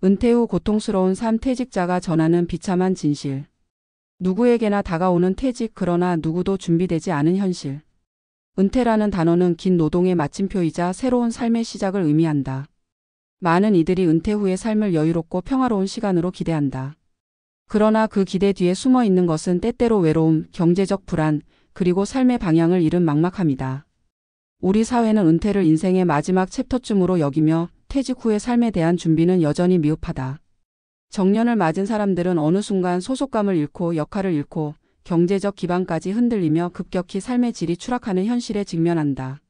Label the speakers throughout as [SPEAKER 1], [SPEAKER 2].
[SPEAKER 1] 은퇴 후 고통스러운 삶 퇴직자가 전하는 비참한 진실. 누구에게나 다가오는 퇴직 그러나 누구도 준비되지 않은 현실. 은퇴라는 단어는 긴 노동의 마침표이자 새로운 삶의 시작을 의미한다. 많은 이들이 은퇴 후의 삶을 여유롭고 평화로운 시간으로 기대한다. 그러나 그 기대 뒤에 숨어 있는 것은 때때로 외로움, 경제적 불안, 그리고 삶의 방향을 잃은 막막함이다. 우리 사회는 은퇴를 인생의 마지막 챕터쯤으로 여기며 퇴직 후의 삶에 대한 준비는 여전히 미흡하다. 정년을 맞은 사람들은 어느 순간 소속감을 잃고 역할을 잃고 경제적 기반까지 흔들리며 급격히 삶의 질이 추락하는 현실에 직면한다.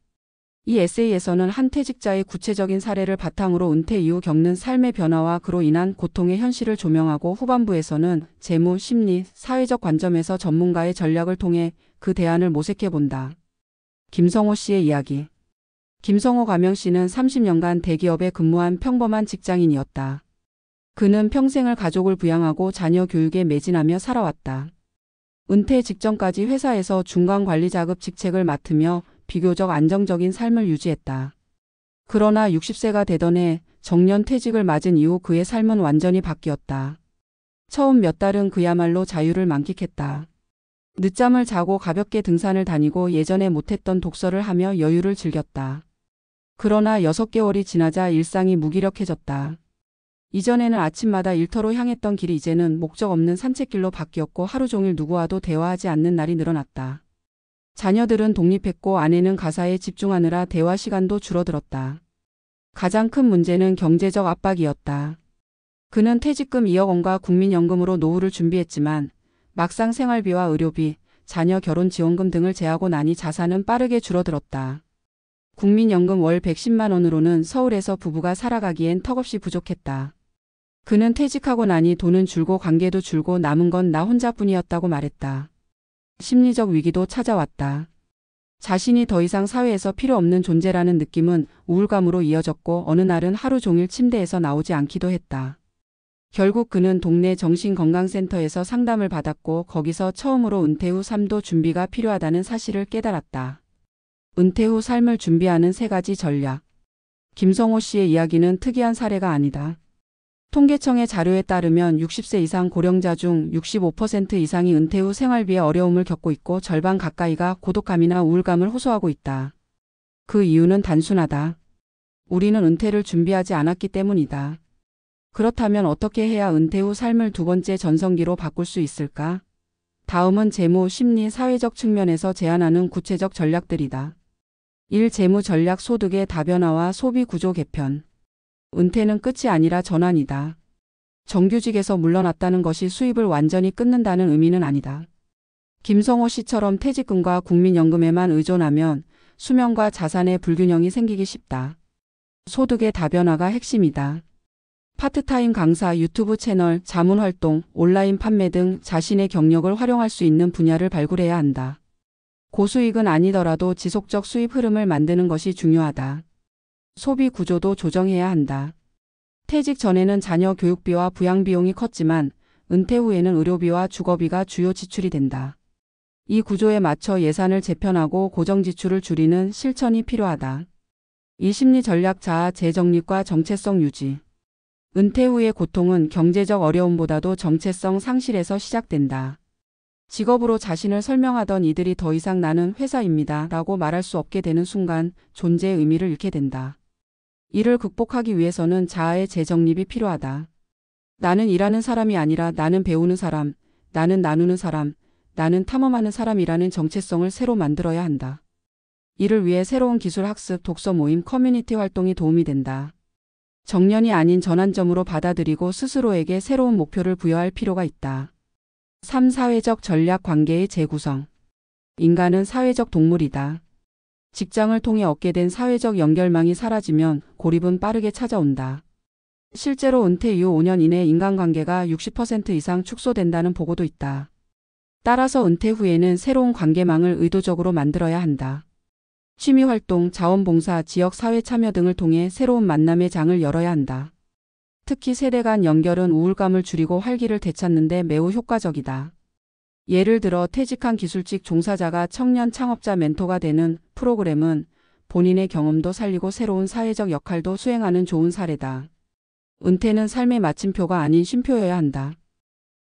[SPEAKER 1] 이 에세이에서는 한 퇴직자의 구체적인 사례를 바탕으로 은퇴 이후 겪는 삶의 변화와 그로 인한 고통의 현실을 조명하고 후반부에서는 재무, 심리, 사회적 관점에서 전문가의 전략을 통해 그 대안을 모색해 본다. 김성호 씨의 이야기. 김성호 가명 씨는 30년간 대기업에 근무한 평범한 직장인이었다. 그는 평생을 가족을 부양하고 자녀 교육에 매진하며 살아왔다. 은퇴 직전까지 회사에서 중간 관리 자급 직책을 맡으며 비교적 안정적인 삶을 유지했다. 그러나 60세가 되던 해 정년 퇴직을 맞은 이후 그의 삶은 완전히 바뀌었다. 처음 몇 달은 그야말로 자유를 만끽했다. 늦잠을 자고 가볍게 등산을 다니고 예전에 못했던 독서를 하며 여유를 즐겼다. 그러나 6개월이 지나자 일상이 무기력해졌다. 이전에는 아침마다 일터로 향했던 길이 이제는 목적 없는 산책길로 바뀌었고 하루 종일 누구와도 대화하지 않는 날이 늘어났다. 자녀들은 독립했고 아내는 가사에 집중하느라 대화 시간도 줄어들었다. 가장 큰 문제는 경제적 압박이었다. 그는 퇴직금 2억 원과 국민연금으로 노후를 준비했지만 막상 생활비와 의료비, 자녀 결혼 지원금 등을 제하고 나니 자산은 빠르게 줄어들었다. 국민연금 월 110만 원으로는 서울에서 부부가 살아가기엔 턱없이 부족했다. 그는 퇴직하고 나니 돈은 줄고 관계도 줄고 남은 건 나 혼자뿐이었다고 말했다. 심리적 위기도 찾아왔다. 자신이 더 이상 사회에서 필요 없는 존재라는 느낌은 우울감으로 이어졌고 어느 날은 하루 종일 침대에서 나오지 않기도 했다. 결국 그는 동네 정신건강센터에서 상담을 받았고 거기서 처음으로 은퇴 후 삶도 준비가 필요하다는 사실을 깨달았다. 은퇴 후 삶을 준비하는 3가지 전략. 김성호 씨의 이야기는 특이한 사례가 아니다. 통계청의 자료에 따르면 60세 이상 고령자 중 65% 이상이 은퇴 후 생활비에 어려움을 겪고 있고 절반 가까이가 고독감이나 우울감을 호소하고 있다. 그 이유는 단순하다. 우리는 은퇴를 준비하지 않았기 때문이다. 그렇다면 어떻게 해야 은퇴 후 삶을 2번째 전성기로 바꿀 수 있을까? 다음은 재무, 심리, 사회적 측면에서 제안하는 구체적 전략들이다. 1. 재무 전략. 소득의 다변화와 소비 구조 개편. 은퇴는 끝이 아니라 전환이다. 정규직에서 물러났다는 것이 수입을 완전히 끊는다는 의미는 아니다. 김성호 씨처럼 퇴직금과 국민연금에만 의존하면 수명과 자산의 불균형이 생기기 쉽다. 소득의 다변화가 핵심이다. 파트타임 강사, 유튜브 채널, 자문활동, 온라인 판매 등 자신의 경력을 활용할 수 있는 분야를 발굴해야 한다. 고수익은 아니더라도 지속적 수입 흐름을 만드는 것이 중요하다. 소비 구조도 조정해야 한다. 퇴직 전에는 자녀 교육비와 부양비용이 컸지만 은퇴 후에는 의료비와 주거비가 주요 지출이 된다. 이 구조에 맞춰 예산을 재편하고 고정 지출을 줄이는 실천이 필요하다. 이 심리 전략. 자아 재정립과 정체성 유지. 은퇴 후의 고통은 경제적 어려움보다도 정체성 상실에서 시작된다. 직업으로 자신을 설명하던 이들이 더 이상 나는 회사입니다 라고 말할 수 없게 되는 순간 존재의 의미를 잃게 된다. 이를 극복하기 위해서는 자아의 재정립이 필요하다. 나는 일하는 사람이 아니라 나는 배우는 사람, 나는 나누는 사람, 나는 탐험하는 사람이라는 정체성을 새로 만들어야 한다. 이를 위해 새로운 기술 학습, 독서 모임, 커뮤니티 활동이 도움이 된다. 정년이 아닌 전환점으로 받아들이고 스스로에게 새로운 목표를 부여할 필요가 있다. 3. 사회적 전략. 관계의 재구성. 인간은 사회적 동물이다. 직장을 통해 얻게 된 사회적 연결망이 사라지면 고립은 빠르게 찾아온다. 실제로 은퇴 이후 5년 이내 인간관계가 60% 이상 축소된다는 보고도 있다. 따라서 은퇴 후에는 새로운 관계망을 의도적으로 만들어야 한다. 취미활동, 자원봉사, 지역사회 참여 등을 통해 새로운 만남의 장을 열어야 한다. 특히 세대 간 연결은 우울감을 줄이고 활기를 되찾는 데 매우 효과적이다. 예를 들어 퇴직한 기술직 종사자가 청년 창업자 멘토가 되는 프로그램은 본인의 경험도 살리고 새로운 사회적 역할도 수행하는 좋은 사례다. 은퇴는 삶의 마침표가 아닌 쉼표여야 한다.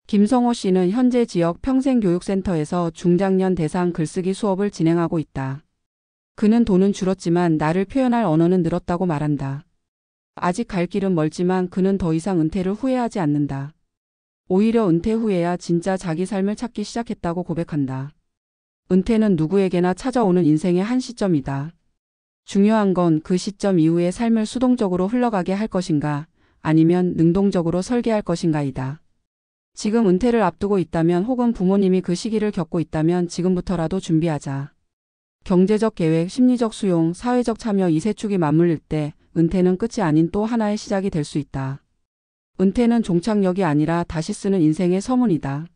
[SPEAKER 1] 김성호 씨는 현재 지역 평생교육센터에서 중장년 대상 글쓰기 수업을 진행하고 있다. 그는 돈은 줄었지만 나를 표현할 언어는 늘었다고 말한다. 아직 갈 길은 멀지만 그는 더 이상 은퇴를 후회하지 않는다. 오히려 은퇴 후에야 진짜 자기 삶을 찾기 시작했다고 고백한다. 은퇴는 누구에게나 찾아오는 인생의 한 시점이다. 중요한 건 그 시점 이후의 삶을 수동적으로 흘러가게 할 것인가, 아니면 능동적으로 설계할 것인가이다. 지금 은퇴를 앞두고 있다면 혹은 부모님이 그 시기를 겪고 있다면 지금부터라도 준비하자. 경제적 계획, 심리적 수용, 사회적 참여 이 세 축이 맞물릴 때 은퇴는 끝이 아닌 또 하나의 시작이 될 수 있다. 은퇴는 종착역이 아니라 다시 쓰는 인생의 서문이다.